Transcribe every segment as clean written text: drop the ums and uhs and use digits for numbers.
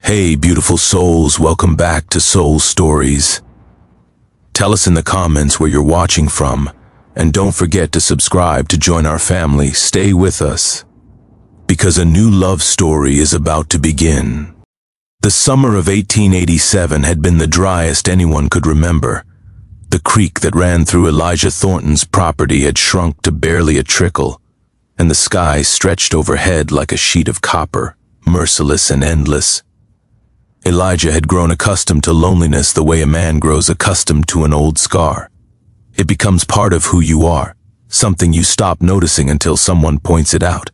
Hey, beautiful souls, welcome back to Soul Stories. Tell us in the comments where you're watching from, and don't forget to subscribe to join our family. Stay with us, because a new love story is about to begin. The summer of 1887 had been the driest anyone could remember. The creek that ran through Elijah Thornton's property had shrunk to barely a trickle, and the sky stretched overhead like a sheet of copper, merciless and endless. Elijah had grown accustomed to loneliness the way a man grows accustomed to an old scar. It becomes part of who you are, something you stop noticing until someone points it out.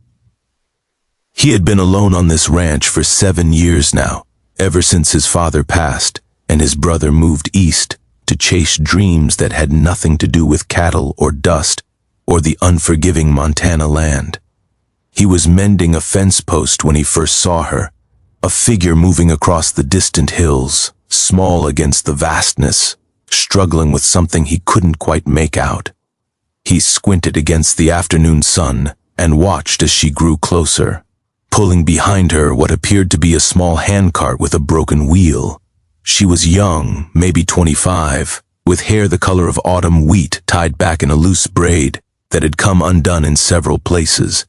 He had been alone on this ranch for 7 years now, ever since his father passed and his brother moved east to chase dreams that had nothing to do with cattle or dust or the unforgiving Montana land. He was mending a fence post when he first saw her, a figure moving across the distant hills, small against the vastness, struggling with something he couldn't quite make out. He squinted against the afternoon sun and watched as she grew closer, pulling behind her what appeared to be a small handcart with a broken wheel. She was young, maybe 25, with hair the color of autumn wheat tied back in a loose braid that had come undone in several places.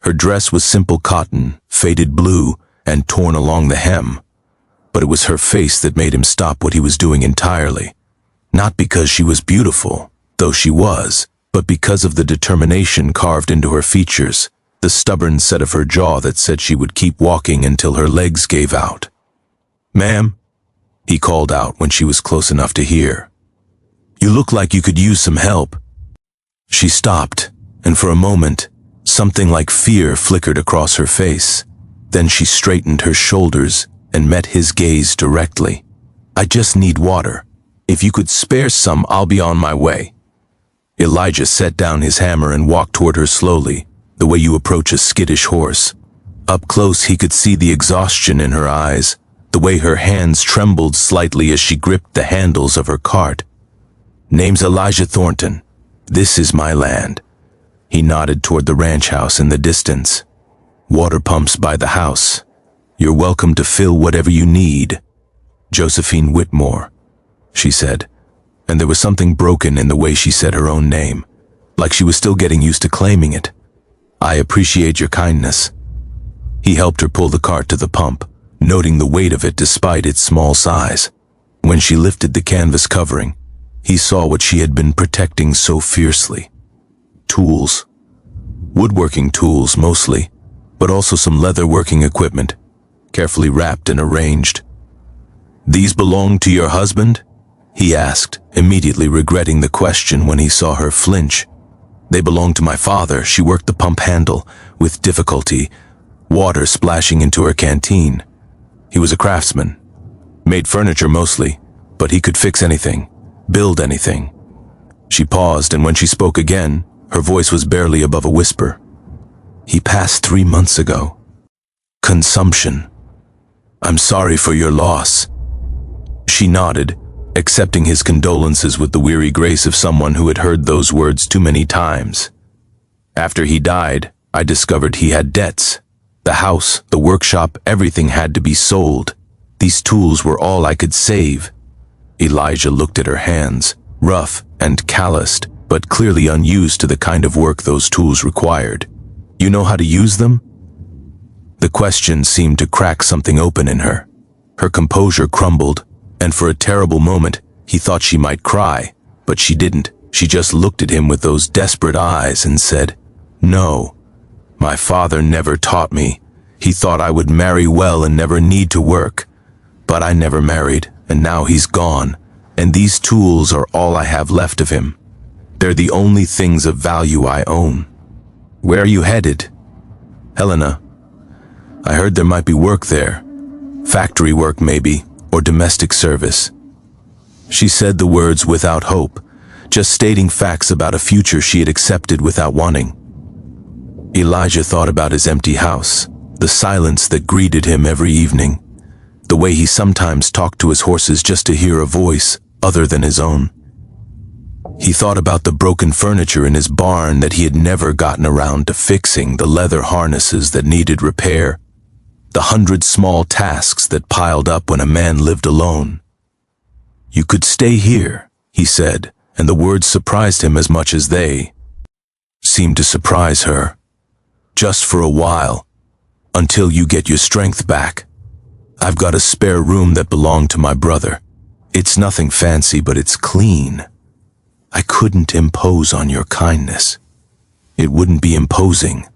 Her dress was simple cotton, faded blue, and torn along the hem, but it was her face that made him stop what he was doing entirely. Not because she was beautiful, though she was, but because of the determination carved into her features, the stubborn set of her jaw that said she would keep walking until her legs gave out. "Ma'am," he called out when she was close enough to hear. "You look like you could use some help." She stopped, and for a moment, something like fear flickered across her face. Then she straightened her shoulders and met his gaze directly. "I just need water. If you could spare some, I'll be on my way." Elijah set down his hammer and walked toward her slowly, the way you approach a skittish horse. Up close he could see the exhaustion in her eyes, the way her hands trembled slightly as she gripped the handles of her cart. "Name's Elijah Thornton. This is my land." He nodded toward the ranch house in the distance. "Water pumps by the house. You're welcome to fill whatever you need." "Josephine Whitmore," she said, and there was something broken in the way she said her own name, like she was still getting used to claiming it. "I appreciate your kindness." He helped her pull the cart to the pump, noting the weight of it despite its small size. When she lifted the canvas covering, he saw what she had been protecting so fiercely. Tools. Woodworking tools mostly, but also some leather-working equipment, carefully wrapped and arranged. "These belong to your husband?" he asked, immediately regretting the question when he saw her flinch. "They belong to my father." She worked the pump handle with difficulty, water splashing into her canteen. He was a craftsman, made furniture mostly, but he could fix anything, build anything. She paused, and when she spoke again, her voice was barely above a whisper. "He passed 3 months ago. Consumption. I'm sorry for your loss." She nodded, accepting his condolences with the weary grace of someone who had heard those words too many times. "After he died, I discovered he had debts. The house, the workshop, everything had to be sold. These tools were all I could save." Elijah looked at her hands, rough and calloused, but clearly unused to the kind of work those tools required. "You know how to use them?" The question seemed to crack something open in her. Her composure crumbled, and for a terrible moment, he thought she might cry, but she didn't. She just looked at him with those desperate eyes and said, "No, my father never taught me. He thought I would marry well and never need to work. But I never married, and now he's gone, and these tools are all I have left of him. They're the only things of value I own." "Where are you headed?" "Helena. I heard there might be work there. Factory work maybe, or domestic service." She said the words without hope, just stating facts about a future she had accepted without wanting. Elijah thought about his empty house, the silence that greeted him every evening, the way he sometimes talked to his horses just to hear a voice other than his own. He thought about the broken furniture in his barn that he had never gotten around to fixing, the leather harnesses that needed repair, the 100 small tasks that piled up when a man lived alone. "You could stay here," he said, and the words surprised him as much as they seemed to surprise her. "Just for a while, until you get your strength back. I've got a spare room that belonged to my brother. It's nothing fancy, but it's clean. I couldn't impose on your kindness. It wouldn't be imposing.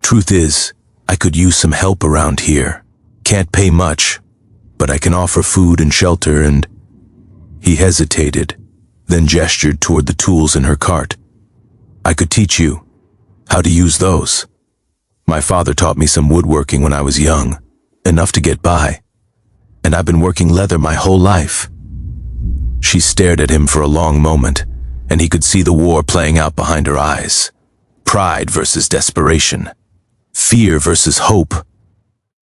Truth is, I could use some help around here. Can't pay much, but I can offer food and shelter and—" He hesitated, then gestured toward the tools in her cart. "I could teach you how to use those. My father taught me some woodworking when I was young, enough to get by, and I've been working leather my whole life." She stared at him for a long moment, and he could see the war playing out behind her eyes. Pride versus desperation. Fear versus hope.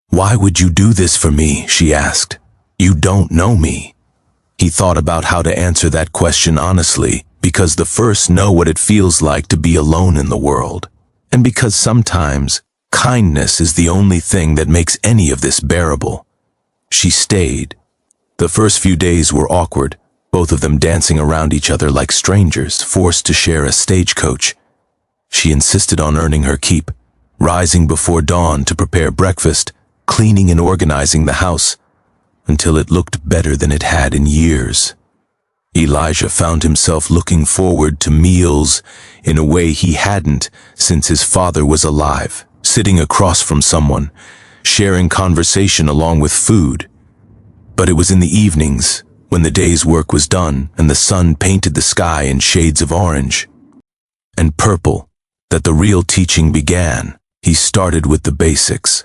"Why would you do this for me?" she asked. "You don't know me." He thought about how to answer that question honestly, because the first know what it feels like to be alone in the world, and because sometimes kindness is the only thing that makes any of this bearable. She stayed. The first few days were awkward, both of them dancing around each other like strangers, forced to share a stagecoach. She insisted on earning her keep, rising before dawn to prepare breakfast, cleaning and organizing the house, until it looked better than it had in years. Elijah found himself looking forward to meals in a way he hadn't since his father was alive, sitting across from someone, sharing conversation along with food. But it was in the evenings, when the day's work was done and the sun painted the sky in shades of orange and purple, that the real teaching began. He started with the basics.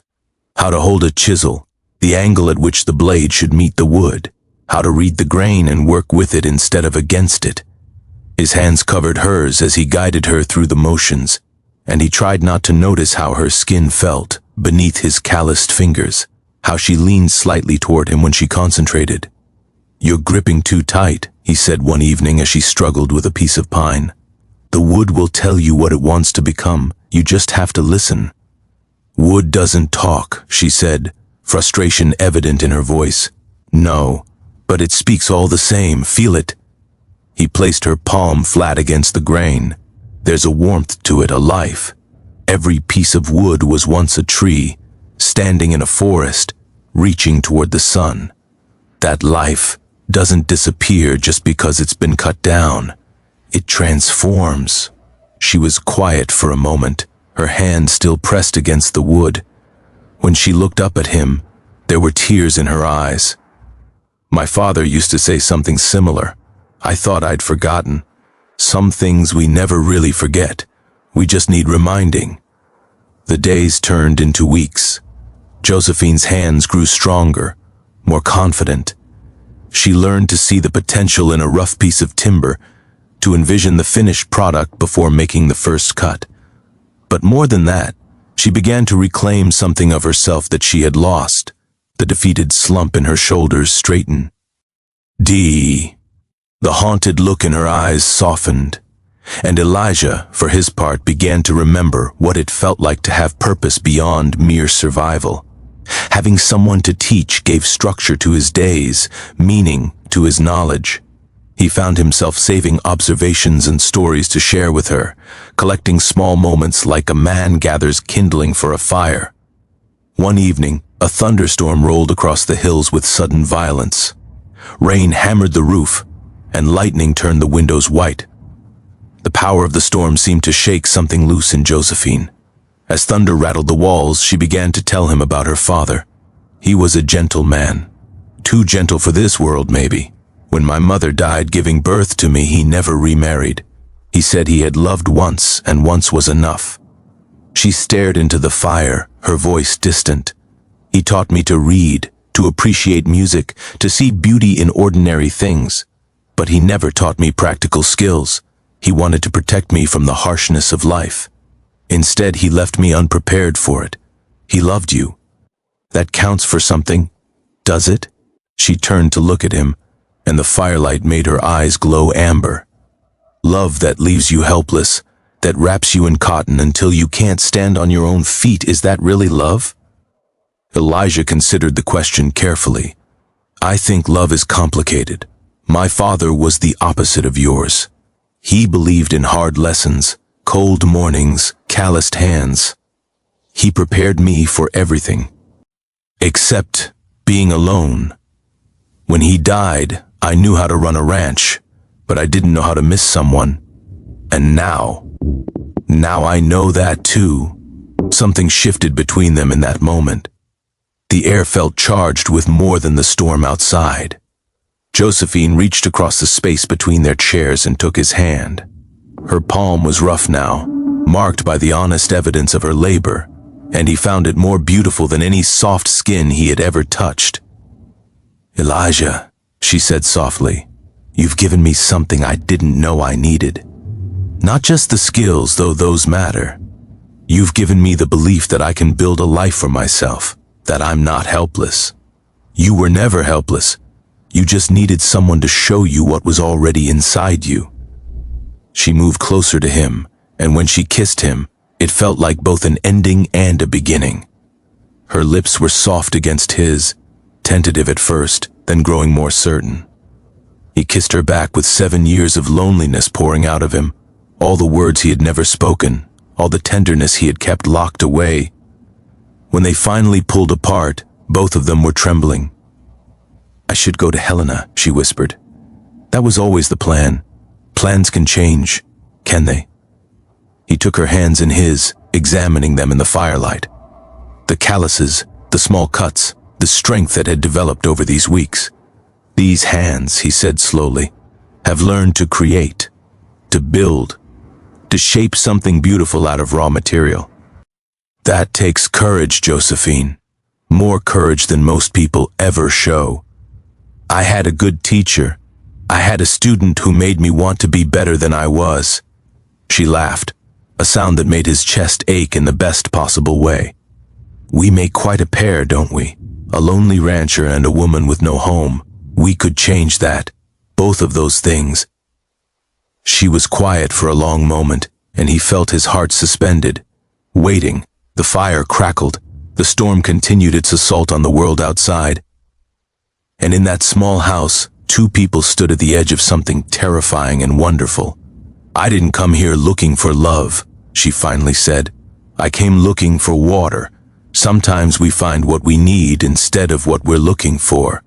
How to hold a chisel, the angle at which the blade should meet the wood, how to read the grain and work with it instead of against it. His hands covered hers as he guided her through the motions, and he tried not to notice how her skin felt beneath his calloused fingers, how she leaned slightly toward him when she concentrated. "You're gripping too tight," he said one evening as she struggled with a piece of pine. "The wood will tell you what it wants to become. You just have to listen." "Wood doesn't talk," she said, frustration evident in her voice. "No, but it speaks all the same. Feel it." He placed her palm flat against the grain. There's a warmth to it, a life. Every piece of wood was once a tree, standing in a forest, reaching toward the sun. That life doesn't disappear just because it's been cut down. It transforms. She was quiet for a moment, her hand still pressed against the wood. When she looked up at him, there were tears in her eyes. "My father used to say something similar. I thought I'd forgotten. Some things we never really forget. We just need reminding." The days turned into weeks. Josephine's hands grew stronger, more confident. She learned to see the potential in a rough piece of timber, to envision the finished product before making the first cut. But more than that, she began to reclaim something of herself that she had lost. The defeated slump in her shoulders straightened. The haunted look in her eyes softened, and Elijah, for his part, began to remember what it felt like to have purpose beyond mere survival. Having someone to teach gave structure to his days, meaning to his knowledge. He found himself saving observations and stories to share with her, collecting small moments like a man gathers kindling for a fire. One evening, a thunderstorm rolled across the hills with sudden violence. Rain hammered the roof, and lightning turned the windows white. The power of the storm seemed to shake something loose in Josephine. As thunder rattled the walls, she began to tell him about her father. He was a gentle man. Too gentle for this world, maybe. When my mother died giving birth to me, he never remarried. He said he had loved once, and once was enough. She stared into the fire, her voice distant. He taught me to read, to appreciate music, to see beauty in ordinary things. But he never taught me practical skills. He wanted to protect me from the harshness of life. Instead, he left me unprepared for it. He loved you. That counts for something, does it? She turned to look at him, and the firelight made her eyes glow amber. Love that leaves you helpless, that wraps you in cotton until you can't stand on your own feet, is that really love? Elijah considered the question carefully. I think love is complicated. My father was the opposite of yours. He believed in hard lessons, cold mornings, calloused hands. He prepared me for everything, except being alone. When he died, I knew how to run a ranch, but I didn't know how to miss someone. And now I know that too. Something shifted between them in that moment. The air felt charged with more than the storm outside. Josephine reached across the space between their chairs and took his hand. Her palm was rough now, marked by the honest evidence of her labor, and he found it more beautiful than any soft skin he had ever touched. Elijah, she said softly, you've given me something I didn't know I needed. Not just the skills, though those matter. You've given me the belief that I can build a life for myself, that I'm not helpless. You were never helpless. You just needed someone to show you what was already inside you. She moved closer to him, and when she kissed him, it felt like both an ending and a beginning. Her lips were soft against his, tentative at first, then growing more certain. He kissed her back with 7 years of loneliness pouring out of him, all the words he had never spoken, all the tenderness he had kept locked away. When they finally pulled apart, both of them were trembling. I should go to Helena, she whispered. That was always the plan. Plans can change, can they? He took her hands in his, examining them in the firelight. The calluses, the small cuts, the strength that had developed over these weeks. These hands, he said slowly, have learned to create, to build, to shape something beautiful out of raw material. That takes courage, Josephine. More courage than most people ever show. I had a good teacher. I had a student who made me want to be better than I was. She laughed, a sound that made his chest ache in the best possible way. We make quite a pair, don't we? A lonely rancher and a woman with no home. We could change that. Both of those things. She was quiet for a long moment, and he felt his heart suspended. Waiting, the fire crackled. The storm continued its assault on the world outside. And in that small house, 2 people stood at the edge of something terrifying and wonderful. I didn't come here looking for love, she finally said. I came looking for water. Sometimes we find what we need instead of what we're looking for.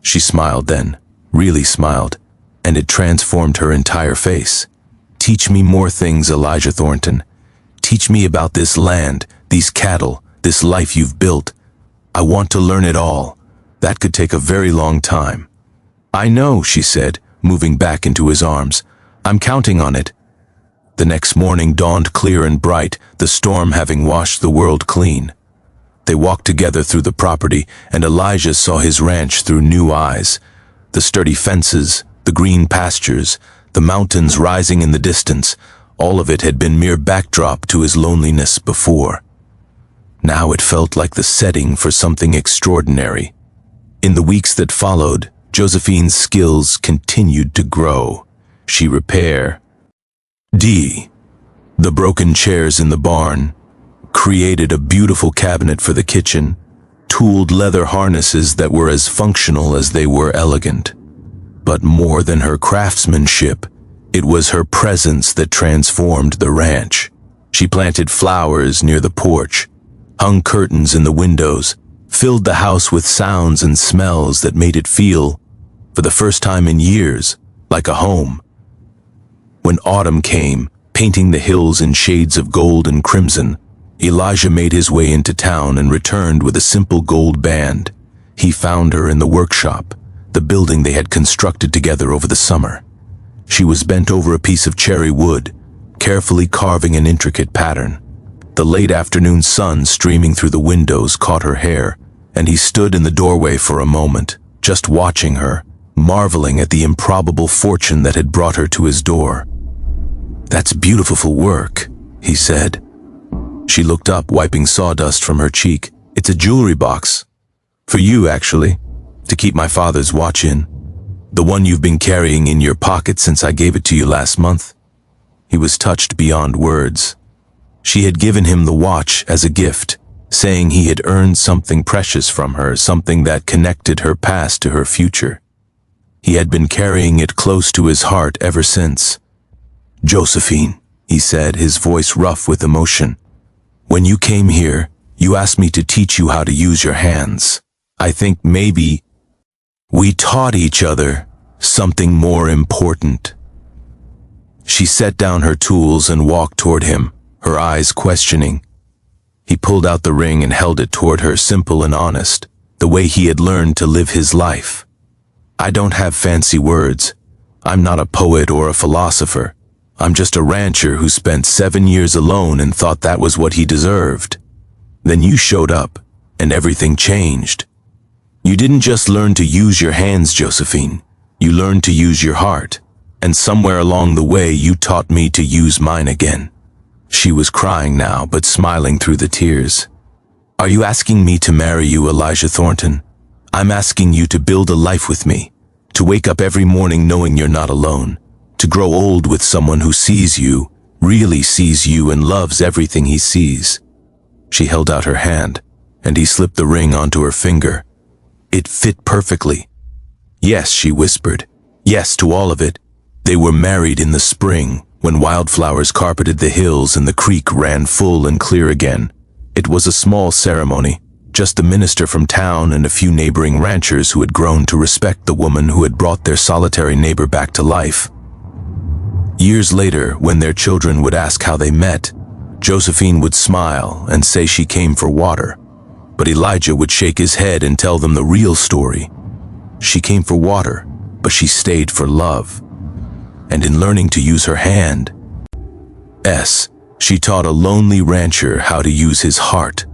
She smiled then, really smiled, and it transformed her entire face. Teach me more things, Elijah Thornton. Teach me about this land, these cattle, this life you've built. I want to learn it all. That could take a very long time. I know, she said, moving back into his arms. I'm counting on it. The next morning dawned clear and bright, the storm having washed the world clean. They walked together through the property, and Elijah saw his ranch through new eyes. The sturdy fences, the green pastures, the mountains rising in the distance, all of it had been mere backdrop to his loneliness before. Now it felt like the setting for something extraordinary. In the weeks that followed, Josephine's skills continued to grow. She repaired the broken chairs in the barn, created a beautiful cabinet for the kitchen, tooled leather harnesses that were as functional as they were elegant. But more than her craftsmanship, it was her presence that transformed the ranch. She planted flowers near the porch, hung curtains in the windows, filled the house with sounds and smells that made it feel, for the first time in years, like a home. When autumn came, painting the hills in shades of gold and crimson, Elijah made his way into town and returned with a simple gold band. He found her in the workshop, the building they had constructed together over the summer. She was bent over a piece of cherry wood, carefully carving an intricate pattern. The late afternoon sun streaming through the windows caught her hair, and he stood in the doorway for a moment, just watching her, marveling at the improbable fortune that had brought her to his door. That's beautiful work, he said. She looked up, wiping sawdust from her cheek. It's a jewelry box. For you, actually, to keep my father's watch in. The one you've been carrying in your pocket since I gave it to you last month. He was touched beyond words. She had given him the watch as a gift, saying he had earned something precious from her, something that connected her past to her future. He had been carrying it close to his heart ever since. "Josephine," he said, his voice rough with emotion, "when you came here, you asked me to teach you how to use your hands. I think maybe we taught each other something more important." She set down her tools and walked toward him, her eyes questioning. He pulled out the ring and held it toward her, simple and honest, the way he had learned to live his life. "I don't have fancy words. I'm not a poet or a philosopher. I'm just a rancher who spent 7 years alone and thought that was what he deserved. Then you showed up, and everything changed. You didn't just learn to use your hands, Josephine. You learned to use your heart, and somewhere along the way you taught me to use mine again." She was crying now, but smiling through the tears. "Are you asking me to marry you, Elijah Thornton? I'm asking you to build a life with me, to wake up every morning knowing you're not alone, to grow old with someone who sees you, really sees you, and loves everything he sees." She held out her hand, and he slipped the ring onto her finger. It fit perfectly. "Yes," she whispered. "Yes to all of it." They were married in the spring, when wildflowers carpeted the hills and the creek ran full and clear again. It was a small ceremony, just the minister from town and a few neighboring ranchers who had grown to respect the woman who had brought their solitary neighbor back to life. Years later, when their children would ask how they met, Josephine would smile and say she came for water, but Elijah would shake his head and tell them the real story. She came for water, but she stayed for love. And in learning to use her hand, she taught a lonely rancher how to use his heart.